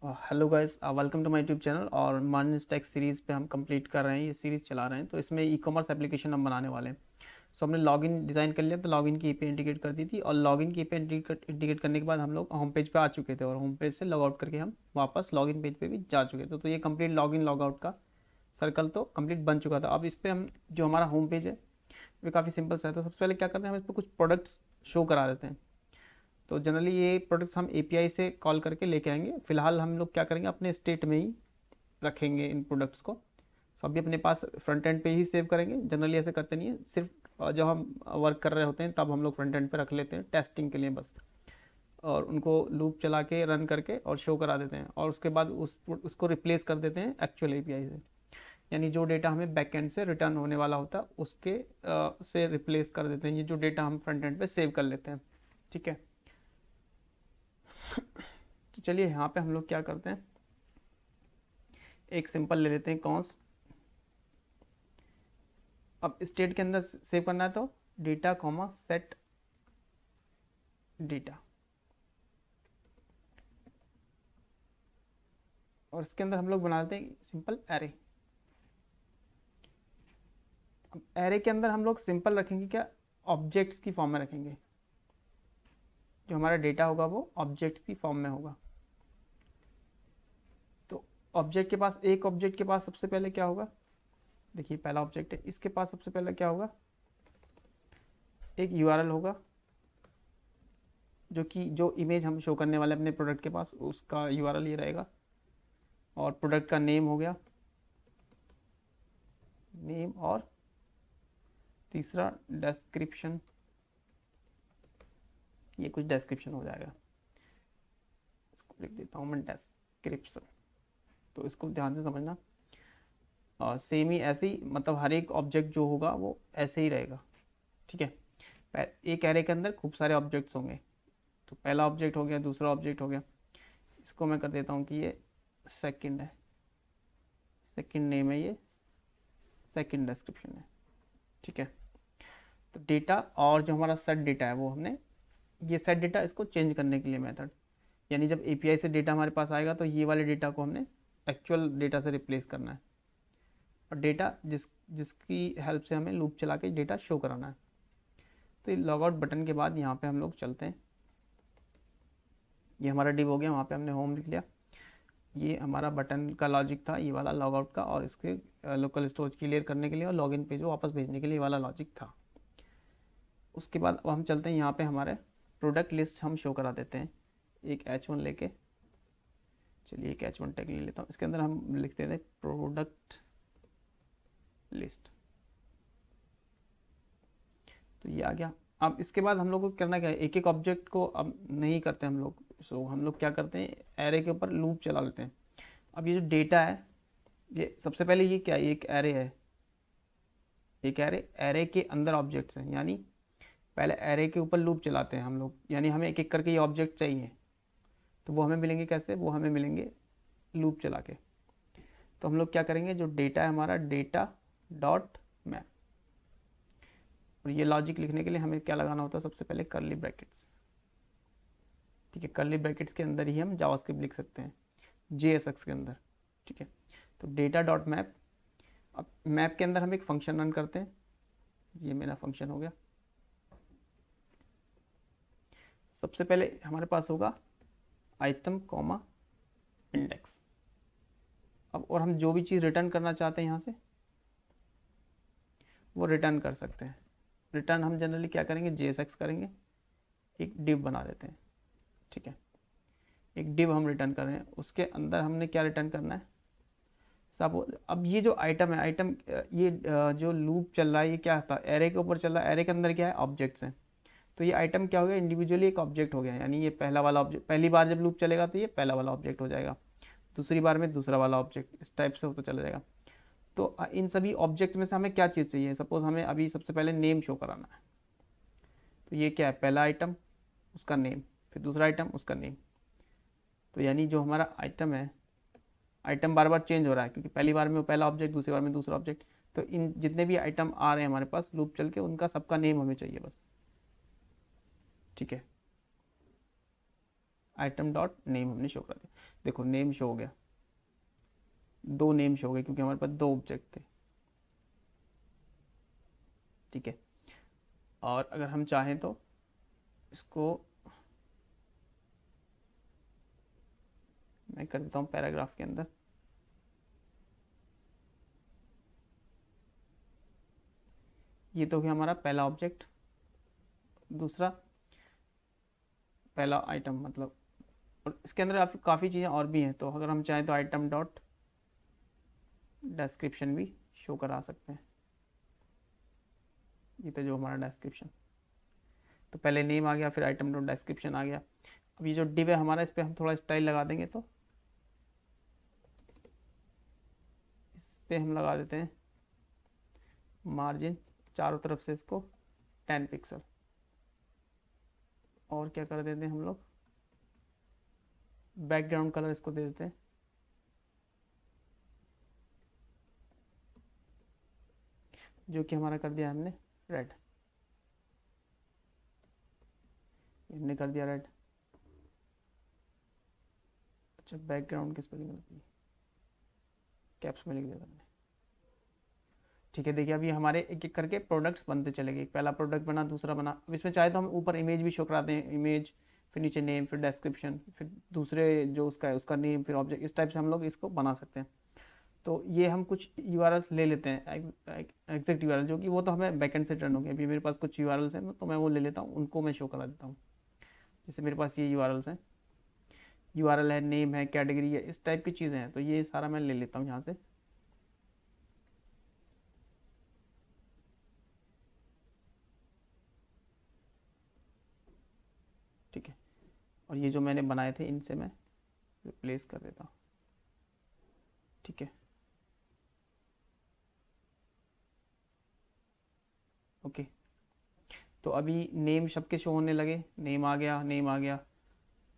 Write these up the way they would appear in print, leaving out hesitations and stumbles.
Hello guys, welcome to my YouTube channel. और morning stack series पे हम complete कर रहे हैं, ये सीरीज़ चला रहे हैं। तो इसमें ई कॉमर्स एप्लीकेशन हम बनाने वाले हैं। सो हमने लॉगिन डिज़ाइन कर लिया, तो लॉगिन की एपीआई इंटीग्रेट कर दी थी, और लॉगिन की एपीआई इंटीग्रेट करने के बाद हम लोग होम पेज पे आ चुके थे, और होम पेज से लॉग आउट करके हम वापस लॉगिन पेज पे भी जा चुके थे। तो ये कंप्लीट लॉगिन लॉग आउट का सर्कल तो कंप्लीट बन चुका था। अब इस पर हम जो हमारा होम पेज है वो काफ़ी सिंपल सा है। तो सबसे पहले क्या करते हैं, हम इस पर कुछ प्रोडक्ट्स शो करा देते हैं। तो जनरली ये प्रोडक्ट्स हम एपीआई से कॉल करके लेके आएंगे। फिलहाल हम लोग क्या करेंगे, अपने स्टेट में ही रखेंगे इन प्रोडक्ट्स को। सो अभी अपने पास फ्रंट एंड पे ही सेव करेंगे। जनरली ऐसे करते नहीं है, सिर्फ जब हम वर्क कर रहे होते हैं तब हम लोग फ्रंट एंड पे रख लेते हैं टेस्टिंग के लिए बस, और उनको लूप चला के रन करके और शो करा देते हैं। और उसके बाद उसको रिप्लेस कर देते हैं एक्चुअल एपीआई से। यानी जो डेटा हमें बैक एंड से रिटर्न होने वाला होता है उसके से रिप्लेस कर देते हैं ये जो डेटा हम फ्रंट एंड पे सेव कर लेते हैं। ठीक है, तो चलिए यहाँ पे हम लोग क्या करते हैं, एक सिंपल ले लेते हैं कॉन्स। अब स्टेट के अंदर सेव करना है तो डेटा कॉमा सेट डेटा, और इसके अंदर हम लोग बना देते हैं सिंपल एरे। अब एरे के अंदर हम लोग सिंपल रखेंगे क्या, ऑब्जेक्ट्स की फॉर्म में रखेंगे। जो हमारा डेटा होगा वो ऑब्जेक्ट्स की फॉर्म में होगा। तो ऑब्जेक्ट के पास, एक ऑब्जेक्ट के पास सबसे पहले क्या होगा, देखिए पहला ऑब्जेक्ट है, इसके पास सबसे पहले क्या होगा, एक यूआरएल होगा, जो कि जो इमेज हम शो करने वाले अपने प्रोडक्ट के पास उसका यूआरएल ये रहेगा। और प्रोडक्ट का नेम हो गया, नेम, और तीसरा डिस्क्रिप्शन, ये कुछ डिस्क्रिप्शन हो जाएगा। इसको लिख देता हूँ मैं डिस्क्रिप्शन। तो इसको ध्यान से समझना। सेम ही ऐसे ही, मतलब हर एक ऑब्जेक्ट जो होगा वो ऐसे ही रहेगा। ठीक है, एक एरे के अंदर खूब सारे ऑब्जेक्ट्स होंगे। तो पहला ऑब्जेक्ट हो गया, दूसरा ऑब्जेक्ट हो गया, इसको मैं कर देता हूँ कि ये सेकंड है, सेकंड नेम है, ये सेकंड डिस्क्रिप्शन है। ठीक है, तो डेटा और जो हमारा सेट डेटा है वो हमने, ये सेट डेटा इसको चेंज करने के लिए मेथड, यानी जब एपीआई से डेटा हमारे पास आएगा तो ये वाले डेटा को हमने एक्चुअल डेटा से रिप्लेस करना है, और डेटा जिसकी हेल्प से हमें लूप चला के डेटा शो कराना है। तो ये लॉग आउट बटन के बाद यहाँ पे हम लोग चलते हैं। ये हमारा डिव हो गया, वहाँ पे हमने होम लिख लिया। ये हमारा बटन का लॉजिक था, ये वाला लॉग आउट का, और इसके लोकल स्टोरेज क्लियर करने के लिए और लॉगिन पेज को वापस भेजने के लिए वाला लॉजिक था। उसके बाद अब हम चलते हैं यहाँ पे, हमारे प्रोडक्ट लिस्ट हम शो करा देते हैं एक H1 लेके। चलिए एक H1 टैग ले लेता हूँ, इसके अंदर हम लिख देते हैं प्रोडक्ट लिस्ट। तो ये आ गया। अब इसके बाद हम लोग को करना क्या है, एक एक ऑब्जेक्ट को अब नहीं करते हम लोग। सो हम लोग क्या करते हैं, एरे के ऊपर लूप चला लेते हैं। अब ये जो डेटा है, ये सबसे पहले ये क्या है, एक एरे है, एक एरे, एरे के अंदर ऑब्जेक्ट्स हैं, यानी पहले एरे के ऊपर लूप चलाते हैं हम लोग। यानी हमें एक एक करके ये ऑब्जेक्ट चाहिए, तो वो हमें मिलेंगे कैसे, वो हमें मिलेंगे लूप चला के। तो हम लोग क्या करेंगे, जो डेटा है हमारा, डेटा डॉट मैप, और ये लॉजिक लिखने के लिए हमें क्या लगाना होता है, सबसे पहले कर्ली ब्रैकेट्स। ठीक है, कर्ली ब्रैकेट्स के अंदर ही हम जावास्क्रिप्ट लिख सकते हैं, JSX के अंदर। ठीक है, तो डेटा डॉट मैप। अब मैप के अंदर हम एक फंक्शन रन करते हैं, ये मेरा फंक्शन हो गया। सबसे पहले हमारे पास होगा आइटम कॉमा इंडेक्स। अब और हम जो भी चीज़ रिटर्न करना चाहते हैं यहाँ से वो रिटर्न कर सकते हैं। रिटर्न हम जनरली क्या करेंगे, JSX करेंगे, एक डिव बना देते हैं। ठीक है, एक डिव हम रिटर्न कर रहे हैं, उसके अंदर हमने क्या रिटर्न करना है, सब। अब ये जो आइटम है, आइटम, ये जो लूप चल रहा है ये क्या था, एरे के ऊपर चल रहा है, एरे के अंदर क्या है, ऑब्जेक्ट्स हैं। तो ये आइटम क्या हो गया, इंडिविजुअली एक ऑब्जेक्ट हो गया। यानी ये पहला वाला ऑब्जेक्ट, पहली बार जब लूप चलेगा तो ये पहला वाला ऑब्जेक्ट हो जाएगा, दूसरी बार में दूसरा वाला ऑब्जेक्ट, इस टाइप से होता चला जाएगा। तो इन सभी ऑब्जेक्ट में से हमें क्या चीज़ चाहिए, सपोज हमें अभी सबसे पहले नेम शो कराना है। तो ये क्या है, पहला आइटम उसका नेम, फिर दूसरा आइटम उसका नेम। तो यानी जो हमारा आइटम है, आइटम बार बार चेंज हो रहा है, क्योंकि पहली बार में पहला ऑब्जेक्ट, दूसरी बार में दूसरा ऑब्जेक्ट। तो इन जितने भी आइटम आ रहे हैं हमारे पास लूप चल के, उनका सबका नेम हमें चाहिए बस। ठीक है, आइटम डॉट नेम हमने शो करा दिया। देखो नेम शो हो गया, 2 नेम शो हो गए क्योंकि हमारे पास 2 ऑब्जेक्ट थे। ठीक है, और अगर हम चाहें तो इसको मैं कर देता हूँ पैराग्राफ के अंदर। ये तो गया हमारा पहला ऑब्जेक्ट। दूसरा, पहला आइटम मतलब, और इसके अंदर काफ़ी चीज़ें और भी हैं, तो अगर हम चाहें तो आइटम डॉट डिस्क्रिप्शन भी शो करा सकते हैं। ये तो जो हमारा डिस्क्रिप्शन, तो पहले नेम आ गया, फिर आइटम डॉट डिस्क्रिप्शन आ गया। अब ये जो डिव है हमारा, इस पर हम थोड़ा स्टाइल लगा देंगे, तो इस पर हम लगा देते हैं मार्जिन चारों तरफ से इसको 10 पिक्सल। और क्या कर देते हैं हम लोग, बैकग्राउंड कलर इसको दे देते हैं जो कि हमारा कर दिया हमने रेड। हमने कर दिया रेड। अच्छा, बैकग्राउंड किस पर लिखना, कैप्स में लिख दिया हमने। ठीक है, देखिए अभी हमारे एक एक करके प्रोडक्ट्स बनते चले गए। पहला प्रोडक्ट बना, दूसरा बना। अब इसमें चाहे तो हम ऊपर इमेज भी शो कराते हैं, इमेज, फिर नीचे नेम, फिर डिस्क्रिप्शन, फिर दूसरे जो उसका है उसका नेम, फिर ऑब्जेक्ट। इस टाइप से हम लोग इसको बना सकते हैं। तो ये हम कुछ यूआरएल्स ले लेते हैं, एग्जैक्ट यूआरएल, जो कि वो तो हमें बैकएंड से टर्न हो गया। अभी मेरे पास कुछ यूआरएल्स हैं, तो मैं वो ले लेता हूँ, उनको मैं शो करा देता हूँ। जैसे मेरे पास ये यूआरएल्स हैं, यूआरएल है, नेम है, कैटेगरी है, इस टाइप की चीज़ें हैं, तो ये सारा मैं ले लेता हूँ यहाँ से। ठीक है, और ये जो मैंने बनाए थे इनसे मैं रिप्लेस कर देता हूँ। ठीक है, ओके। तो अभी नेम सबके शो होने लगे, नेम आ गया, नेम आ गया।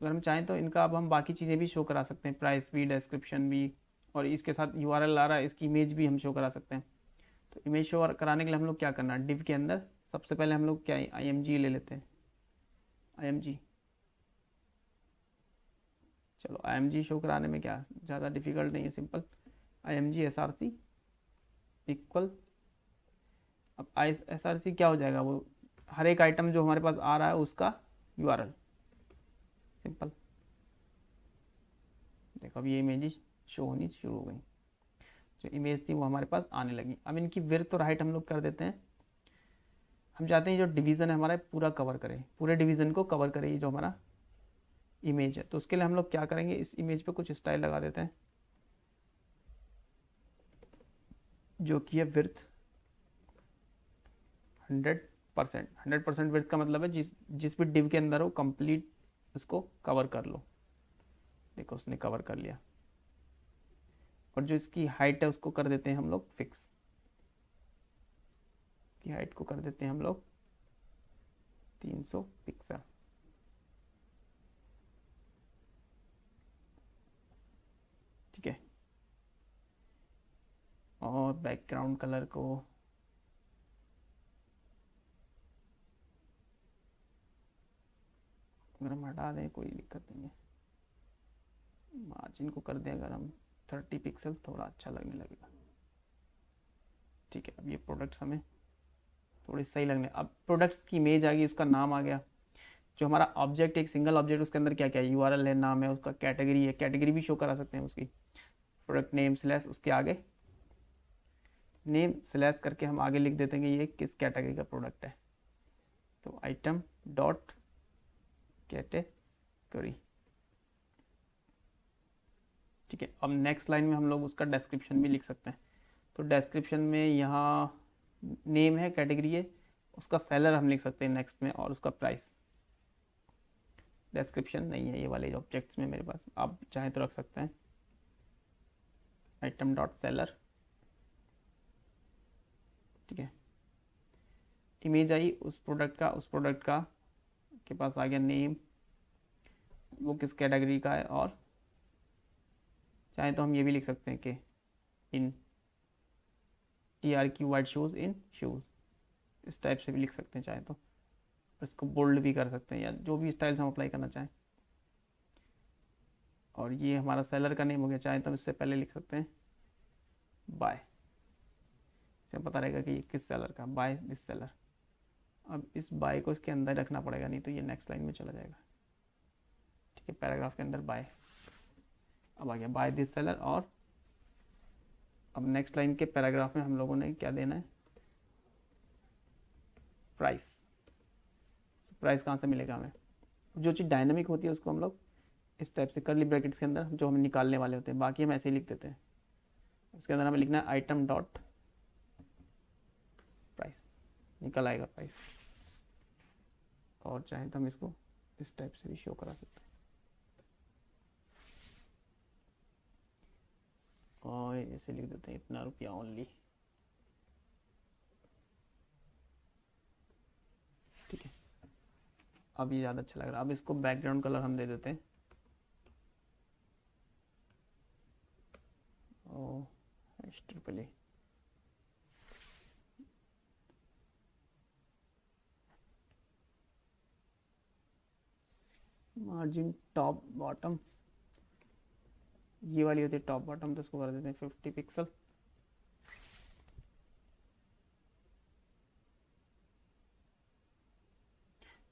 अगर हम चाहें तो इनका अब हम बाकी चीज़ें भी शो करा सकते हैं, प्राइस भी, डिस्क्रिप्शन भी, और इसके साथ यूआरएल आ रहा है, इसकी इमेज भी हम शो करा सकते हैं। तो इमेज शो कराने के लिए हम लोग क्या करना है, डिव के अंदर सबसे पहले हम लोग क्या IMG ले लेते हैं। IMG, चलो IMG शो कराने में क्या ज़्यादा डिफिकल्ट नहीं है, सिंपल। IMG SRC इक्वल, अब SRC क्या हो जाएगा, वो हर एक आइटम जो हमारे पास आ रहा है उसका यूआरएल, सिंपल। देखो अब ये इमेज शो होनी शुरू हो गई, जो इमेज थी वो हमारे पास आने लगी। अब इनकी विड्थ और हाइट हम लोग कर देते हैं। हम चाहते हैं जो डिवीज़न है हमारा पूरा कवर करे, पूरे डिवीज़न को कवर करे ये जो हमारा इमेज है। तो उसके लिए हम लोग क्या करेंगे, इस इमेज पे कुछ स्टाइल लगा देते हैं, जो कि है विड्थ 100%। 100% विड्थ का मतलब है जिस भी डिव के अंदर हो कंप्लीट उसको कवर कर लो। देखो उसने कवर कर लिया। और जो इसकी हाइट है उसको कर देते हैं हम लोग फिक्स, की हाइट को कर देते हैं हम लोग 300 पिक्सल। ठीक है, और बैकग्राउंड कलर को अगर हम हटा दें कोई दिक्कत नहीं है, मार्जिन को कर दें अगर हम 30 पिक्सल, थोड़ा अच्छा लगने लगेगा। ठीक है, अब ये प्रोडक्ट्स हमें थोड़ी सही लगने। अब प्रोडक्ट्स की इमेज आ गई, उसका नाम आ गया। जो हमारा ऑब्जेक्ट, एक सिंगल ऑब्जेक्ट, उसके अंदर क्या क्या है, यूआरएल है, नाम है, उसका कैटेगरी है, कैटेगरी भी शो करा सकते हैं उसकी। प्रोडक्ट नेम स्लैश उसके आगे नेम स्लैश करके हम आगे लिख देते हैं कि ये किस कैटेगरी का प्रोडक्ट है। तो आइटम डॉट कैटेगरी। ठीक है, अब नेक्स्ट लाइन में हम लोग उसका डिस्क्रिप्शन भी लिख सकते हैं। तो डिस्क्रिप्शन में यहाँ नेम है, कैटेगरी है, उसका सेलर हम लिख सकते हैं नेक्स्ट में, और उसका प्राइस। डिस्क्रिप्शन नहीं है ये वाले ऑब्जेक्ट्स में मेरे पास, आप चाहें तो रख सकते हैं आइटम डॉट सेलर। ठीक है, इमेज आई उस प्रोडक्ट का, उस प्रोडक्ट का के पास आ गया नेम, वो किस कैटेगरी का है, और चाहे तो हम ये भी लिख सकते हैं कि इन TRQ वाइट शूज़ इन शूज़, इस टाइप से भी लिख सकते हैं चाहे तो। और इसको बोल्ड भी कर सकते हैं, या जो भी स्टाइल्स हम अप्लाई करना चाहें। और ये हमारा सेलर का नेम हो गया। चाहे तो हम इससे पहले लिख सकते हैं बाय, इससे पता रहेगा कि ये किस सेलर का, बाय दिस सेलर। अब इस बाय को इसके अंदर रखना पड़ेगा, नहीं तो ये नेक्स्ट लाइन में चला जाएगा। ठीक है, पैराग्राफ के अंदर बाय, अब आ गया बाय दिस सेलर। और अब नेक्स्ट लाइन के पैराग्राफ में हम लोगों ने क्या देना है, प्राइस। प्राइस कहाँ से मिलेगा हमें, जो चीज़ डायनामिक होती है उसको हम लोग इस टाइप से कर्ली ब्रैकेट्स के अंदर जो हमें निकालने वाले होते हैं, बाकी हम ऐसे ही लिख देते हैं। उसके अंदर हमें लिखना है आइटम डॉट प्राइस, निकल आएगा प्राइस। और चाहे तो हम इसको इस टाइप से भी शो करा सकते हैं, और ऐसे लिख देते हैं इतना रुपया ओनली। ठीक है, अब ये ज़्यादा अच्छा लग रहा है। अब इसको बैकग्राउंड कलर हम दे देते हैं triple A. Margin top bottom, ये वाली होती है टॉप बॉटम, तो इसको कर देते हैं 50 पिक्सल।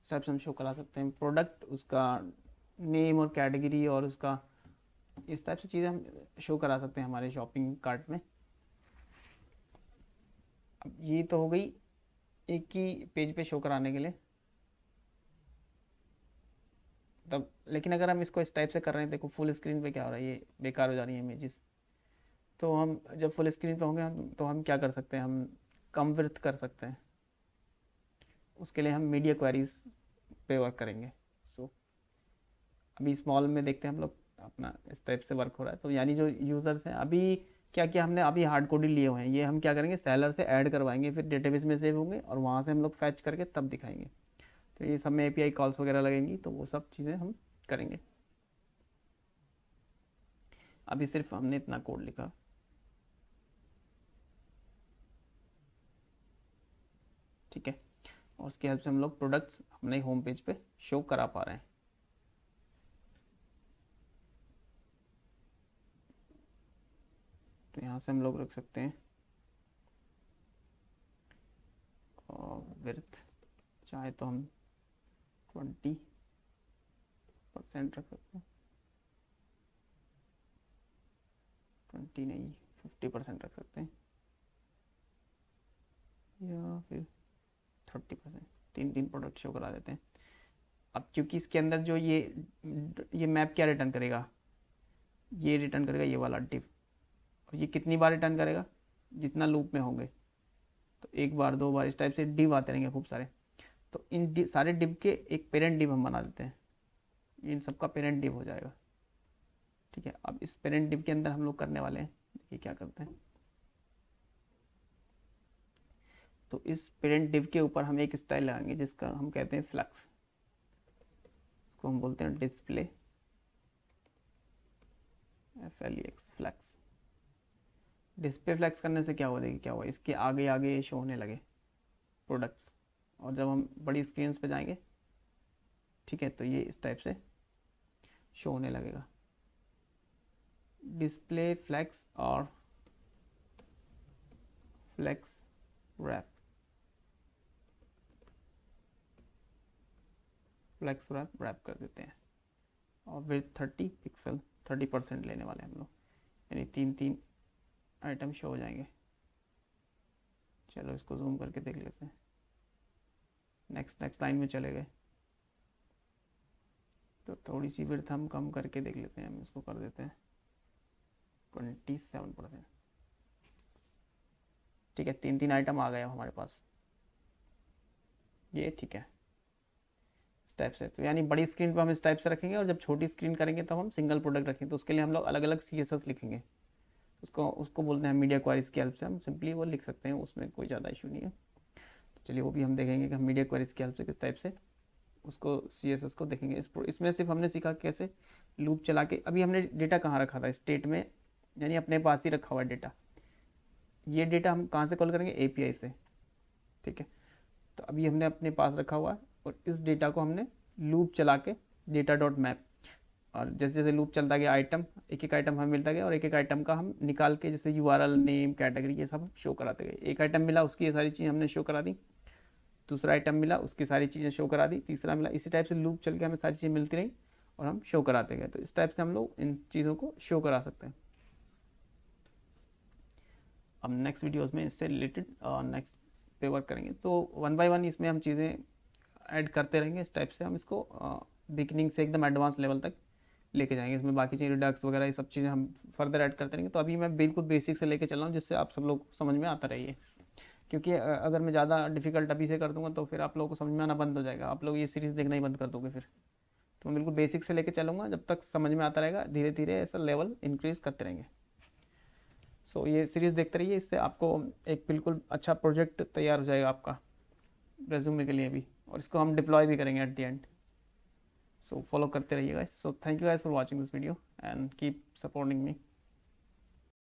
सब हम शो करा सकते हैं प्रोडक्ट, उसका नेम और कैटेगरी और उसका, इस टाइप से चीज़ें हम शो करा सकते हैं हमारे शॉपिंग कार्ट में। अब ये तो हो गई एक ही पेज पे शो कराने के लिए। तब लेकिन अगर हम इसको इस टाइप से कर रहे हैं, देखो फुल स्क्रीन पे क्या हो रहा है, ये बेकार हो जा रही है इमेजेस। तो हम जब फुल स्क्रीन पे होंगे तो हम क्या कर सकते हैं, हम कम विड्थ कर सकते हैं। उसके लिए हम मीडिया क्वेरीज पे वर्क करेंगे। सो अभी स्मॉल में देखते हैं हम लोग अपना इस टाइप से वर्क हो रहा है। तो यानी जो यूज़र्स हैं, अभी क्या किया हमने, अभी हार्ड कोड ही लिए हुए हैं, ये हम क्या करेंगे सेलर से ऐड करवाएंगे, फिर डेटाबेस में सेव होंगे और वहाँ से हम लोग फैच करके तब दिखाएंगे। तो ये सब में एपीआई कॉल्स वगैरह लगेंगी, तो वो सब चीज़ें हम करेंगे। अभी सिर्फ हमने इतना कोड लिखा। ठीक है, और उसकी हेल्प से हम लोग प्रोडक्ट्स अपने होम पेज पे शो करा पा रहे हैं। तो यहाँ से हम लोग रख सकते हैं और विड्थ चाहे तो हम 20% रख सकते हैं, 20 नहीं 50% रख सकते हैं, या फिर 30%। तीन प्रोडक्ट शो करा देते हैं। अब क्योंकि इसके अंदर जो ये मैप क्या रिटर्न करेगा, ये रिटर्न करेगा ये वाला डिव, और ये कितनी बार रिटर्न करेगा, जितना लूप में होंगे। तो एक बार दो बार इस टाइप से डिव आते रहेंगे खूब सारे। तो इन सारे डिव के एक पेरेंट डिव हम बना देते हैं, इन सबका पेरेंट डिव हो जाएगा। ठीक है, अब इस पेरेंट डिव के अंदर हम लोग करने वाले हैं, देखिए क्या करते हैं। तो इस पेरेंट डिव के ऊपर हम एक स्टाइल लगाएंगे जिसका हम कहते हैं फ्लैक्स, इसको हम बोलते हैं display FLEX flex. Display flex करने से क्या हुआ, देखिए क्या हुआ, इसके आगे आगे शो होने लगे प्रोडक्ट्स, और जब हम बड़ी स्क्रीन पे जाएंगे, ठीक है, तो ये इस टाइप से शो होने लगेगा। डिस्प्ले फ्लैक्स और फ्लैक्स रैप, फ्लैक्स रैप कर देते हैं, और विड्थ 30 पिक्सल, 30% लेने वाले हम लोग, यानी तीन आइटम शो हो जाएंगे। चलो इसको जूम करके देख लेते हैं। नेक्स्ट लाइन में चले गए, तो थोड़ी सी विड्थ हम कम करके देख लेते हैं, हम इसको कर देते हैं 27%। ठीक है, तीन आइटम आ गया हमारे पास, ये ठीक है इस टाइप से। तो यानी बड़ी स्क्रीन पे हम इस टाइप से रखेंगे, और जब छोटी स्क्रीन करेंगे तब हम सिंगल प्रोडक्ट रखेंगे। तो उसके लिए हम लोग अलग अलग CSS लिखेंगे, उसको बोलते हैं मीडिया क्वेरीज की हेल्प से हम सिंपली वो लिख सकते हैं, उसमें कोई ज़्यादा इशू नहीं है। तो चलिए वो भी हम देखेंगे कि हम मीडिया क्वेरीज की हेल्प से किस टाइप से उसको CSS को देखेंगे। इसमें सिर्फ हमने सीखा कैसे लूप चला के। अभी हमने डेटा कहाँ रखा था, स्टेट में, यानी अपने पास ही रखा हुआ है डेटा। ये डेटा हम कहाँ से कॉल करेंगे, API से। ठीक है, तो अभी हमने अपने पास रखा हुआ है, और इस डेटा को हमने लूप चला के डेटा डॉट मैप, और जैसे जैसे लूप चलता गया आइटम, एक एक आइटम हमें मिलता गया और एक एक आइटम का हम निकाल के जैसे यूआरएल, नेम, कैटेगरी, ये सब शो कराते गए। एक आइटम मिला, उसकी ये सारी चीज़ हमने शो करा दी। दूसरा आइटम मिला, उसकी सारी चीज़ें शो करा दी। तीसरा मिला, इसी टाइप से लूप चल के हमें सारी चीज़ें मिलती रही और हम शो कराते गए। तो इस टाइप से हम लोग इन चीज़ों को शो करा सकते हैं। अब नेक्स्ट वीडियोज़ में इससे रिलेटेड नेक्स्ट पे वर्क करेंगे। तो वन बाय वन इसमें हम चीज़ें ऐड करते रहेंगे। इस टाइप से हम इसको बिगिनिंग से एकदम एडवांस लेवल तक लेके जाएंगे। इसमें बाकी चीज़ें रिडक्स वगैरह ये सब चीज़ें हम फर्दर ऐड करते रहेंगे। तो अभी मैं बिल्कुल बेसिक से लेके चल रहा हूँ, जिससे आप सब लोग समझ में आता रहिए। क्योंकि अगर मैं ज़्यादा डिफिकल्ट अभी से कर दूंगा तो फिर आप लोगों को समझ में आना बंद हो जाएगा, आप लोग ये सीरीज़ देखना ही बंद कर दोगे फिर। तो मैं बिल्कुल बेसिक से लेके चलूँगा, जब तक समझ में आता रहेगा। धीरे धीरे ऐसा लेवल इंक्रीज़ करते रहेंगे। सो ये सीरीज़ देखते रहिए, इससे आपको एक बिल्कुल अच्छा प्रोजेक्ट तैयार हो जाएगा आपका रेज्यूमे के लिए भी, और इसको हम डिप्लॉय भी करेंगे at the end. So follow करते रहिए guys. So thank you guys for watching this video and keep supporting me.